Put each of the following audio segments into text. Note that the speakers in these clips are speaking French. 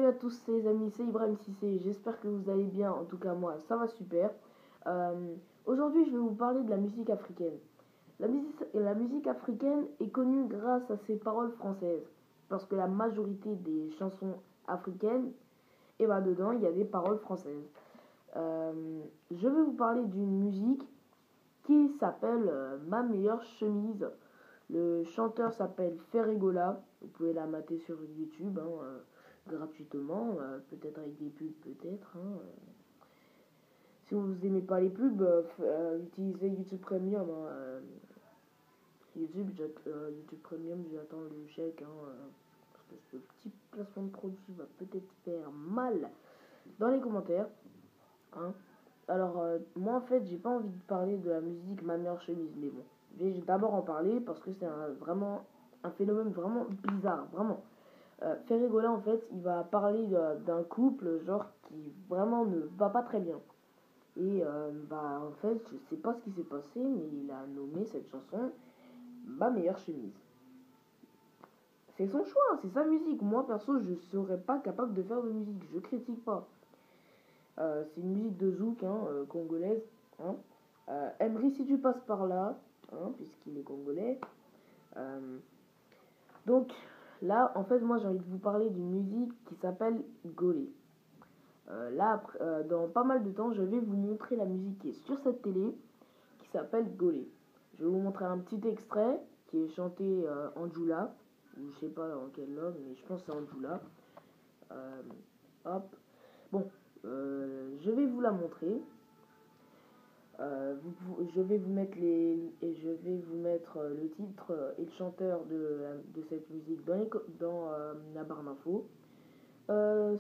à tous les amis, c'est Ibrahim Cissé, j'espère que vous allez bien, en tout cas moi ça va super. Aujourd'hui je vais vous parler de la musique africaine. La musique africaine est connue grâce à ses paroles françaises, parce que la majorité des chansons africaines, et bah dedans il y a des paroles françaises. Je vais vous parler d'une musique qui s'appelle Ma meilleure chemise. Le chanteur s'appelle Ferregola. Vous pouvez la mater sur YouTube gratuitement, peut-être avec des pubs, peut-être. Si vous n'aimez pas les pubs, utilisez YouTube Premium. YouTube Premium, j'attends le chèque. Parce que ce petit placement de produit va peut-être faire mal dans les commentaires. Alors, moi en fait, j'ai pas envie de parler de la musique Ma meilleure chemise, mais bon, je vais d'abord en parler parce que c'est vraiment un phénomène vraiment bizarre, vraiment. Ferregola en fait, il va parler d'un couple genre qui vraiment ne va pas très bien. Et en fait, je sais pas ce qui s'est passé, mais il a nommé cette chanson Ma meilleure chemise. C'est son choix, c'est sa musique. Moi perso, je serais pas capable de faire de musique, je critique pas. C'est une musique de zouk congolaise. Emery, si tu passes par là, puisqu'il est congolais. Donc là, en fait, moi j'ai envie de vous parler d'une musique qui s'appelle Golé. Dans pas mal de temps, je vais vous montrer la musique qui est sur cette télé, qui s'appelle Golé. Je vais vous montrer un petit extrait qui est chanté en djoula, ou je sais pas en quelle langue, mais je pense que c'est en djoula. Hop. Bon, je vais vous la montrer. Je vais vous mettre le titre et le chanteur de cette musique dans la barre d'infos.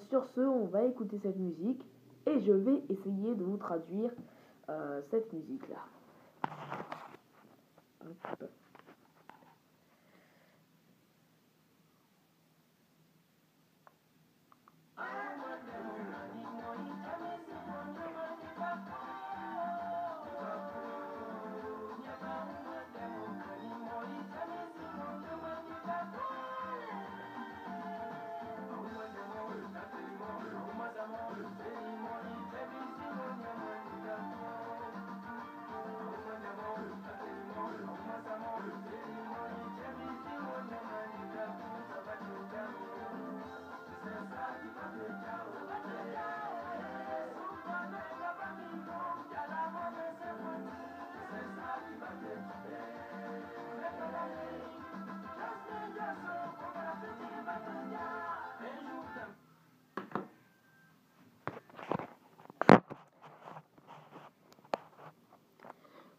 Sur ce, on va écouter cette musique et je vais essayer de vous traduire cette musique là. Hop.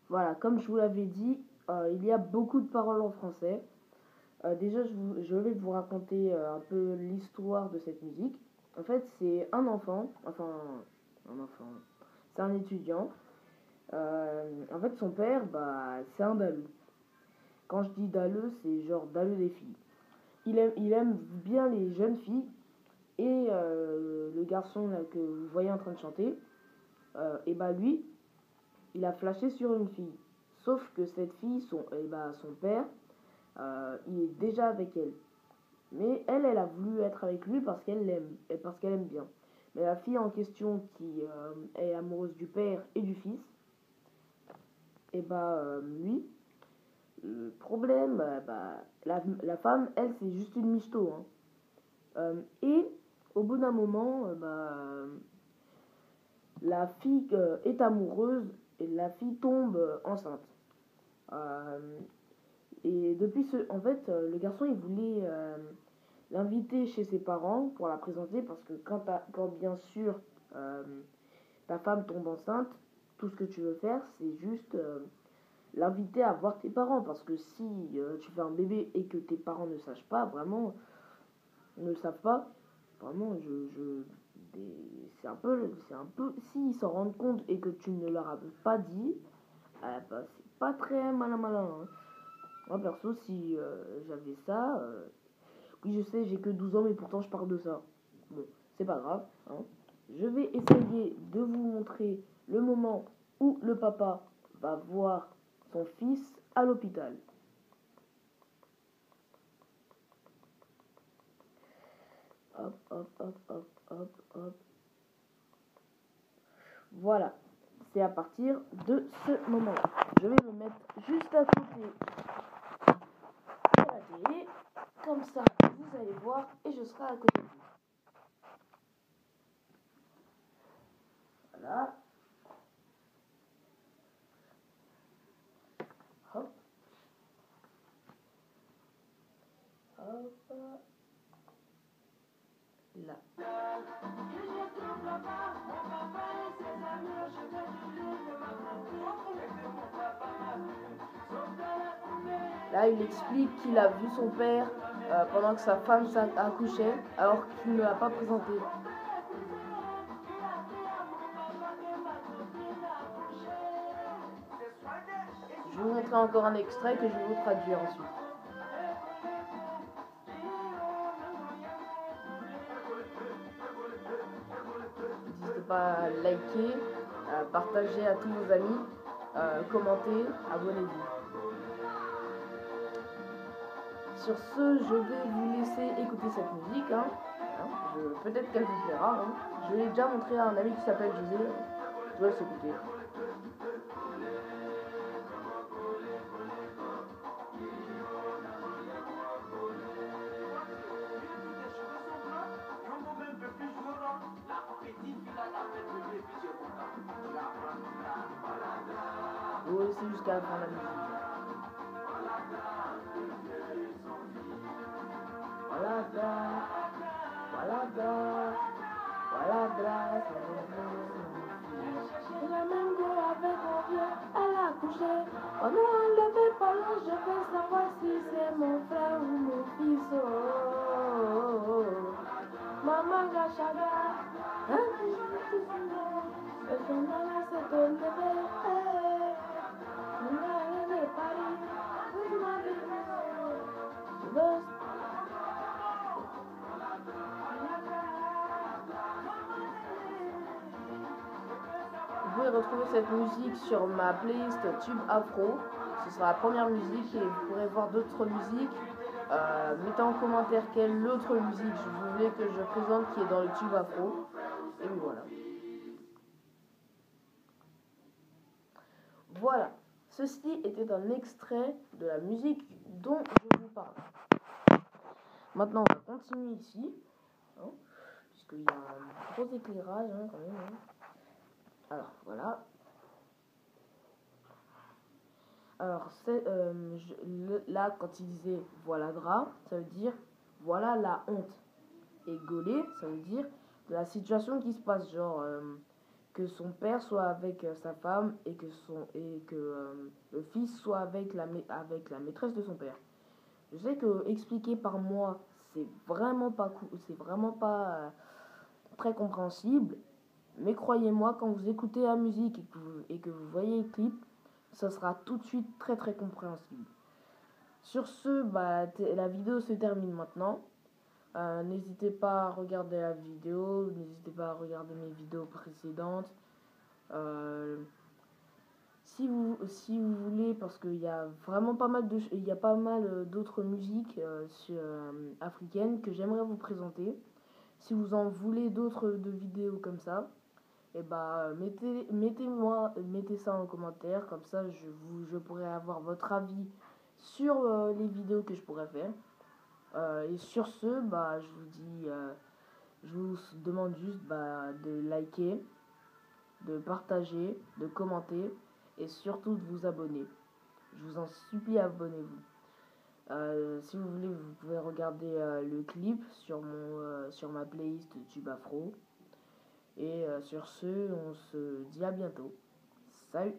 Voilà, comme je vous l'avais dit, il y a beaucoup de paroles en français. Déjà, je vais vous raconter un peu l'histoire de cette musique. En fait, c'est un enfant, c'est un étudiant. En fait, son père, c'est un dalleux. Quand je dis dalleux, c'est genre dalleux des filles. Il aime bien les jeunes filles. Et le garçon là, que vous voyez en train de chanter, lui, il a flashé sur une fille. Sauf que cette fille, son père, il est déjà avec elle. Mais elle a voulu être avec lui parce qu'elle l'aime, et parce qu'elle aime bien. Mais la fille en question qui est amoureuse du père et du fils, lui, le problème, la femme, elle, c'est juste une michto. Et au bout d'un moment, la fille est amoureuse et la fille tombe enceinte. Et en fait, le garçon, il voulait l'inviter chez ses parents pour la présenter parce que quand bien sûr ta femme tombe enceinte, tout ce que tu veux faire, c'est juste l'inviter à voir tes parents parce que si tu fais un bébé et que tes parents ne sachent pas, vraiment, ne savent pas, vraiment, c'est un peu, s'ils s'en rendent compte et que tu ne leur as pas dit, c'est pas très malin. Moi perso, si j'avais ça, oui je sais, j'ai que 12 ans, mais pourtant je parle de ça. Bon, c'est pas grave. Je vais essayer de vous montrer le moment où le papa va voir son fils à l'hôpital. Hop, hop, hop, hop, hop, hop. Voilà. C'est à partir de ce moment-là. Je vais me mettre juste à côté de la télé. Comme ça, vous allez voir et je serai à côté de vous. Voilà. Hop. Hop. Là. Là, il explique qu'il a vu son père pendant que sa femme accouchait, alors qu'il ne l'a pas présenté. Je vais vous montrer encore un extrait que je vais vous traduire ensuite. N'hésitez pas à liker, à partager à tous vos amis, commenter, abonnez-vous. Sur ce, je vais vous laisser écouter cette musique. Peut-être qu'elle vous plaira. Je l'ai déjà montré à un ami qui s'appelle José. Je vais s'écouter. Vous laissez jusqu'à la fin de la musique. Voilà, c'est la même go avec mon vieux, elle a couché. On n'a enlevé pas l'ange, je veux savoir si c'est mon frère ou mon fils. Oh. Maman Gachaga, le journal s'est levé. On a levé Paris, vous m'avez dit. Vous pouvez retrouver cette musique sur ma playlist Tube Afro. Ce sera la première musique et vous pourrez voir d'autres musiques. Mettez en commentaire quelle autre musique vous voulez que je présente qui est dans le Tube Afro. Et voilà. Voilà. Ceci était un extrait de la musique dont je vous parle. Maintenant, on va continuer ici. Puisqu'il y a un gros éclairage quand même. Alors, voilà. Alors, là, quand il disait voilà drap, ça veut dire voilà la honte. Et gaulé, ça veut dire la situation qui se passe, genre que son père soit avec sa femme et que le fils soit avec la maîtresse de son père. Je sais que expliquer par moi, c'est vraiment pas très compréhensible, mais croyez-moi, quand vous écoutez la musique et que vous voyez le clip, ça sera tout de suite très très compréhensible. Sur ce, la vidéo se termine maintenant. N'hésitez pas à regarder la vidéo, n'hésitez pas à regarder mes vidéos précédentes. Si vous voulez, parce qu'il y a vraiment pas mal d'autres musiques africaines que j'aimerais vous présenter. Si vous en voulez d'autres de vidéos comme ça, et mettez ça en commentaire, comme ça je pourrai avoir votre avis sur les vidéos que je pourrais faire. Et sur ce, je vous demande juste de liker, de partager, de commenter et surtout de vous abonner. Je vous en supplie, abonnez-vous. Si vous voulez, vous pouvez regarder le clip sur ma playlist Tube Afro. Et sur ce, on se dit à bientôt. Salut!